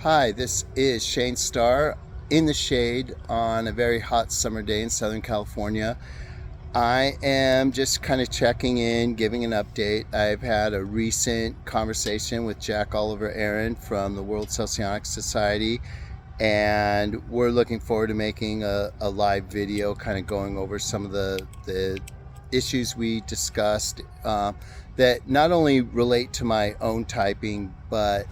Hi, this is Shane Starr in the shade on a very hot summer day in Southern California. I am just kind of checking in, giving an update. I've had a recent conversation with Jack Oliver Aaron from the World Socionic Society, and we're looking forward to making a live video kind of going over some of the issues we discussed that not only relate to my own typing, but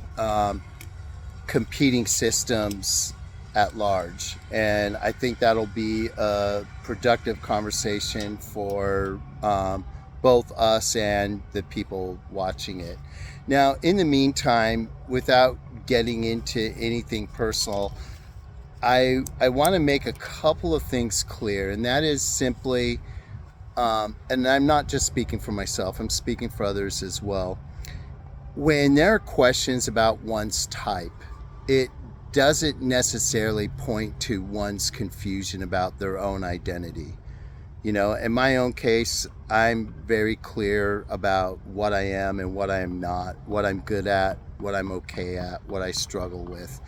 competing systems at large. And I think that'll be a productive conversation for both us and the people watching it. Now, in the meantime, without getting into anything personal, I want to make a couple of things clear, and that is simply, and I'm not just speaking for myself, I'm speaking for others as well. When there are questions about one's type, it doesn't necessarily point to one's confusion about their own identity. You know, in my own case, I'm very clear about what I am and what I am not, what I'm good at, what I'm okay at, what I struggle with.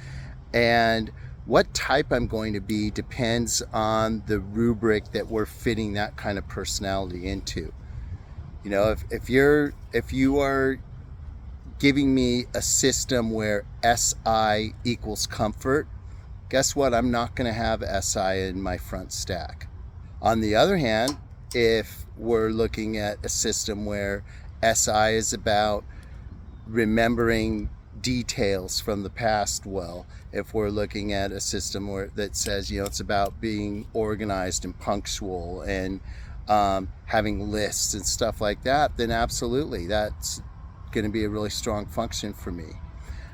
And what type I'm going to be depends on the rubric that we're fitting that kind of personality into. You know, if you are giving me a system where SI equals comfort, guess what? I'm not going to have SI in my front stack. On the other hand, if we're looking at a system where SI is about remembering details from the past, well, if we're looking at a system that says, you know, it's about being organized and punctual and having lists and stuff like that, then absolutely, that's going to be a really strong function for me.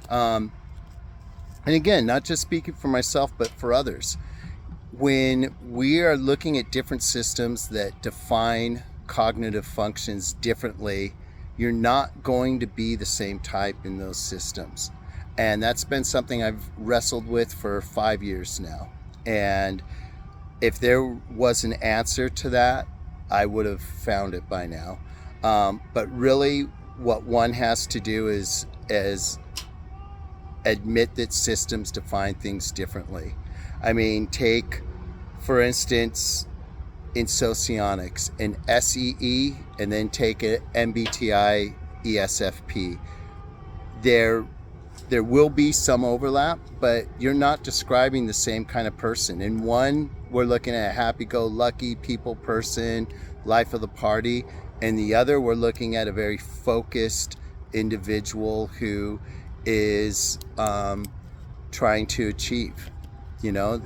And again, not just speaking for myself, but for others. When we are looking at different systems that define cognitive functions differently, you're not going to be the same type in those systems. And that's been something I've wrestled with for 5 years now. And if there was an answer to that, I would have found it by now. But really, what one has to do is admit that systems define things differently. I mean, take, for instance, in socionics, an SEE, and then take an MBTI ESFP. There will be some overlap, but you're not describing the same kind of person. In one, we're looking at a happy-go-lucky people person, life of the party, and the other, we're looking at a very focused individual who is trying to achieve. You know,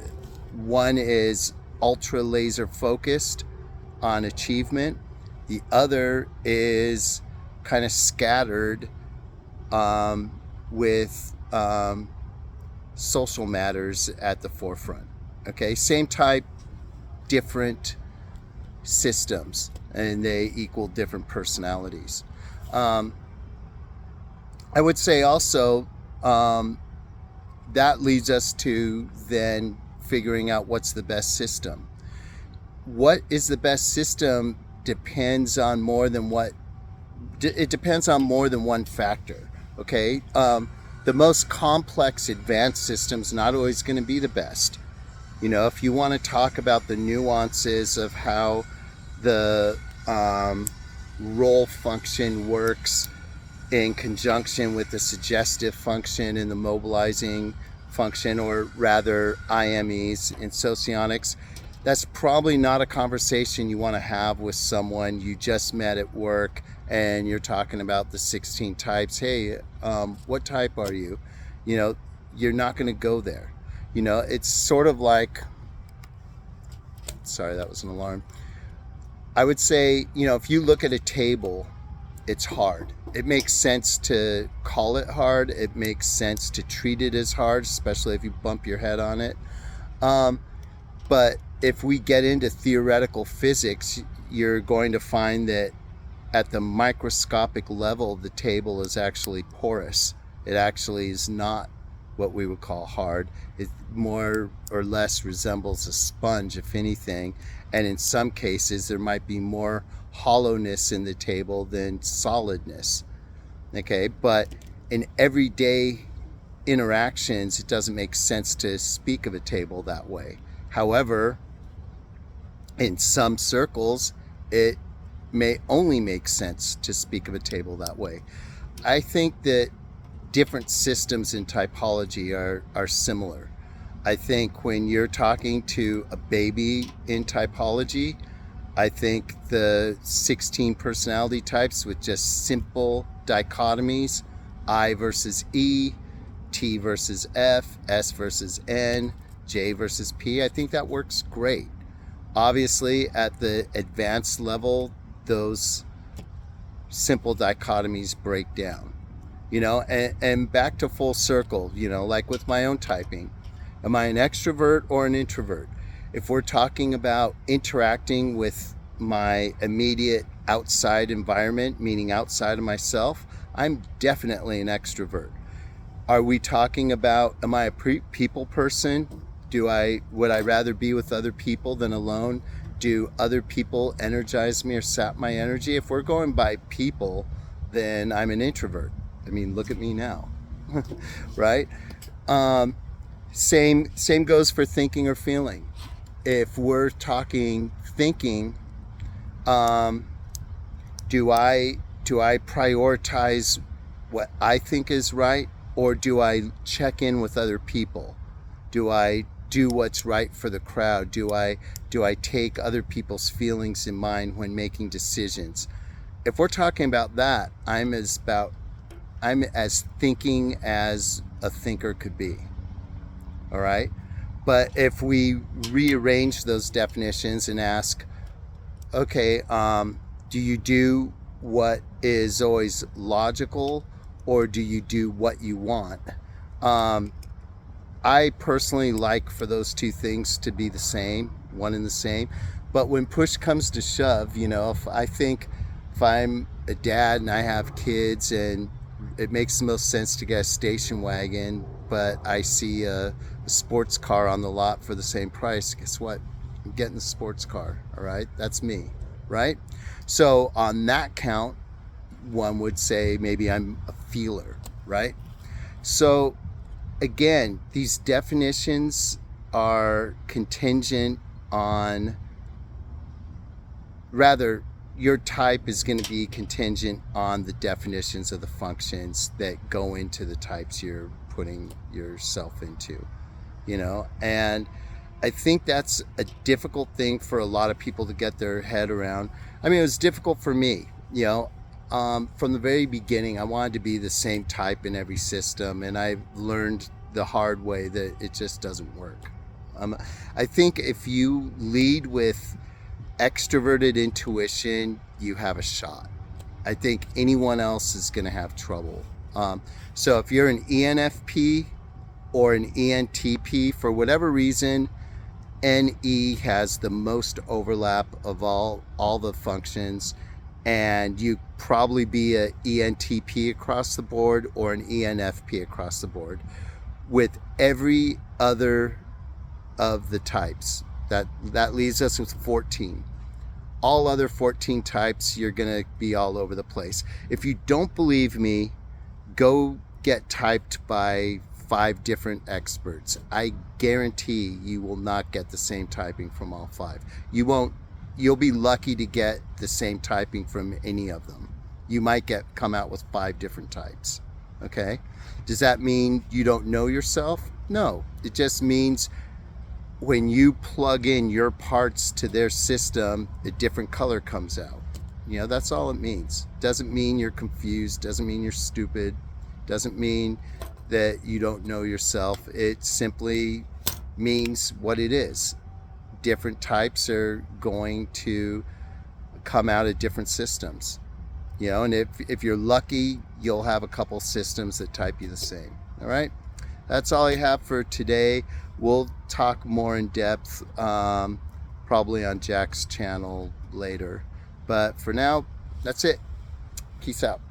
one is ultra laser focused on achievement. The other is kind of scattered with social matters at the forefront. Okay, same type, different systems, and they equal different personalities. I would say also that leads us to then figuring out what's the best system. What is the best system depends on more than it depends on more than one factor. Okay, the most complex advanced system's not always going to be the best. You know, if you want to talk about the nuances of how the role function works in conjunction with the suggestive function and the mobilizing function, or rather IMEs in socionics, that's probably not a conversation you want to have with someone you just met at work and you're talking about the 16 types. Hey, what type are you? You know, you're not going to go there. You know, it's sort of like, sorry, that was an alarm. I would say, you know, if you look at a table, it's hard. It makes sense to call it hard. It makes sense to treat it as hard, especially if you bump your head on it. But if we get into theoretical physics, you're going to find that at the microscopic level, the table is actually porous. It actually is not what we would call hard. It more or less resembles a sponge, if anything. And in some cases, there might be more hollowness in the table than solidness. Okay, but in everyday interactions, it doesn't make sense to speak of a table that way. However, in some circles, it may only make sense to speak of a table that way. I think that different systems in typology are similar. I think when you're talking to a baby in typology, I think the 16 personality types with just simple dichotomies, I versus E, T versus F, S versus N, J versus P, I think that works great. Obviously, at the advanced level, those simple dichotomies break down, and back to full circle, like with my own typing. Am I an extrovert or an introvert? If we're talking about interacting with my immediate outside environment, meaning outside of myself, I'm definitely an extrovert. Are we talking about, am I a people person? Would I rather be with other people than alone? Do other people energize me or sap my energy? If we're going by people, then I'm an introvert. I mean, look at me now, right? Same goes for thinking or feeling. If we're talking thinking, do I prioritize what I think is right, or do I check in with other people? Do I do what's right for the crowd? Do I take other people's feelings in mind when making decisions? If we're talking about that, I'm as thinking as a thinker could be. All right? But if we rearrange those definitions and ask, okay, do you do what is always logical, or do you do what you want? I personally like for those two things to be the same, one and the same. But when push comes to shove, if I'm a dad and I have kids and it makes the most sense to get a station wagon, but I see a sports car on the lot for the same price, guess what? I'm getting the sports car, all right? That's me, right? So on that count, one would say maybe I'm a feeler, right? So again, these definitions are contingent on, rather, your type is going to be contingent on the definitions of the functions that go into the types you're putting yourself into, and I think that's a difficult thing for a lot of people to get their head around. I mean, it was difficult for me, from the very beginning. I wanted to be the same type in every system, and I learned the hard way that it just doesn't work. I think if you lead with extroverted intuition, you have a shot. I think anyone else is going to have trouble. So if you're an ENFP or an ENTP, for whatever reason, NE has the most overlap of all the functions, and you probably be a ENTP across the board or an ENFP across the board with every other of the types. That leaves us with 14. All other 14 types, you're going to be all over the place. If you don't believe me, go get typed by 5 different experts. I guarantee you will not get the same typing from all 5. You'll be lucky to get the same typing from any of them. You might come out with 5 different types. Okay? Does that mean you don't know yourself? No. It just means when you plug in your parts to their system, a different color comes out. That's all it means. Doesn't mean you're confused, doesn't mean you're stupid, doesn't mean that you don't know yourself. It simply means what it is. Different types are going to come out of different systems. And if you're lucky, you'll have a couple systems that type you the same. All right? That's all I have for today. We'll talk more in depth, probably on Jack's channel later. But for now, that's it. Peace out.